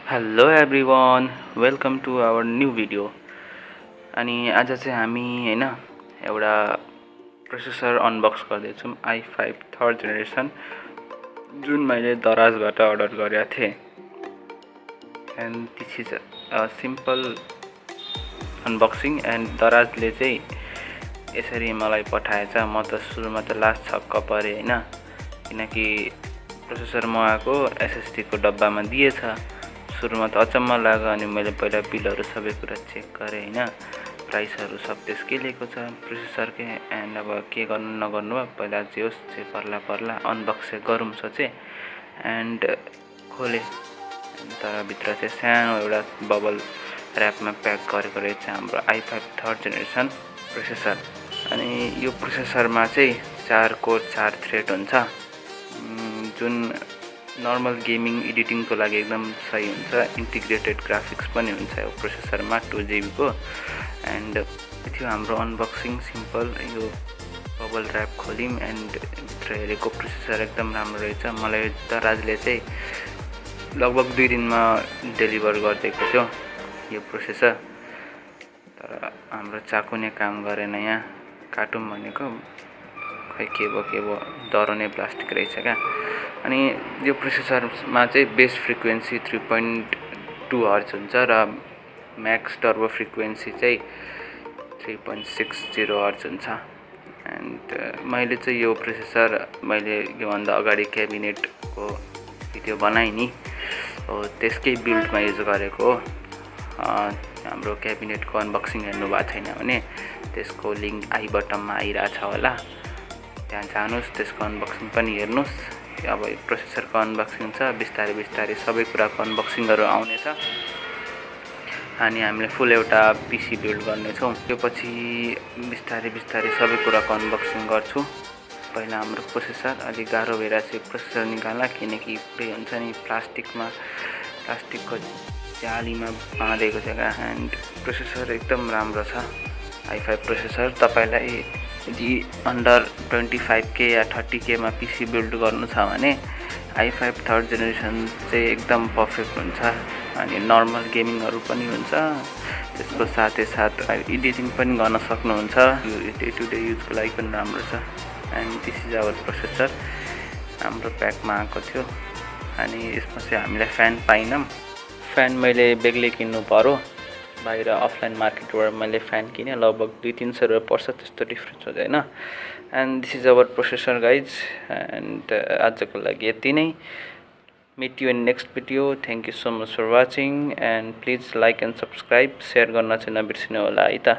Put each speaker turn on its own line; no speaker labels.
Hello everyone, welcome to our new video. अनि आज चाहिँ हामी हैन एउटा प्रोसेसर अनबक्स गर्दैछौँ i5 थर्ड जेनेरेसन, जुन मैले दराजबाट अर्डर गरेको थिएँ। And this is a simple unboxing. एन्ड दराजले चाहिँ यसरी मलाई पठाएछ। म त सुरुमा त लास्ट छक्क परेँ हैन, किनकि प्रोसेसर मगाएको एसएसडी को डब्बामा दिएछ। सुरुमा त अचम्म लाग्यो। अनि मैले पहिला बिलहरू सबै कुरा चेक गरेँ हैन, प्राइसहरू सब त्यसकै लेखेको छ प्रोसेसरकै। एन्ड अब के गर्नु नगर्नु भयो, पहिला जे होस् जे पर्ला अनबक्स गरौँ सोचे। एन्ड खोले, तर भित्र चाहिँ सानो एउटा बबल ऱ्यापमा प्याक गरेको रहेछ हाम्रो i5 थर्ड जेनेरेसन प्रोसेसर। अनि यो प्रोसेसरमा चाहिँ 4 कोर 4 थ्रेड हुन्छ, जुन नर्मल गेमिङ एडिटिङको लागि एकदम सही हुन्छ। इन्टिग्रेटेड ग्राफिक्स पनि हुन्छ यो प्रोसेसरमा 2GB को। एन्ड त्यो हाम्रो अनबक्सिङ सिम्पल। यो बबल ऱ्याप खोल्यौँ एन्ड भित्र हेरेको प्रोसेसर एकदम राम्रो रहेछ। मलाई दराजले चाहिँ लगभग 2 दिनमा डेलिभर गरिदिएको थियो यो प्रोसेसर, तर हाम्रो चाकुले काम गरेन। यहाँ काटौँ भनेको खै के भयो डराउने प्लास्टिक रहेछ क्या। अनि यो प्रोसेसरमा चाहिँ बेस फ्रिक्वेन्सी 3.2 हर्ज हुन्छ र म्याक्स टर्बो फ्रिक्वेन्सी चाहिँ 3.60 हर्ज हुन्छ। एन्ड मैले चाहिँ यो प्रोसेसर योभन्दा अगाडि क्याबिनेटको भिडियो बनाएँ नि, हो त्यसकै बिल्डमा युज गरेको। हाम्रो क्याबिनेटको अनबक्सिङ हेर्नु भएको छैन भने त्यसको लिङ्क आई बटनमा आइरहेछ होला, त्यहाँ जानुहोस्, त्यसको अनबक्सिङ पनि हेर्नुहोस्। अब यो प्रोसेसरको अनबक्सिङ छ, बिस्तारै सबै कुराको अनबक्सिङहरू आउनेछ। अनि हामीले फुल एउटा पिसी बिल्ड गर्नेछौँ। त्यो पछि बिस्तारै सबै कुराको अनबक्सिङ गर्छु। पहिला हाम्रो प्रोसेसर अलिक गाह्रो भइरहेको छ प्रोसेसर निकाल्न, किनकि पुरै हुन्छ नि प्लास्टिकको जालीमा बाँधेको छ क्या। एन्ड प्रोसेसर एकदम राम्रो छ i5 प्रोसेसर। तपाईँलाई यदि अन्डर 25K या 30K मा पिसी बिल्ड गर्नु छ भने i5 थर्ड जेनेरेसन चाहिँ एकदम पर्फेक्ट हुन्छ। अनि नर्मल गेमिङहरू पनि हुन्छ, त्यसको साथ एडिटिङ पनि गर्न सक्नुहुन्छ। यो डे टु डे युजको लागि पनि राम्रो छ। And this is our processor. हाम्रो प्याकमा आएको थियो। अनि यसमा चाहिँ हामीलाई फ्यान पाइनौँ। फ्यान मैले बेग्लै किन्नु पर्यो, बाहिर अफलाइन मार्केटबाट मैले फ्यान किनेँ। लगभग 200-300 रुपियाँ पर्छ, त्यस्तो डिफ्रेन्स हुँदैन। And this is our processor guys. And आजको लागि यति नै। Meet you in next video. Thank you so much for watching, and please like and subscribe. Share गर्न चाहिँ नबिर्सिनु होला है त।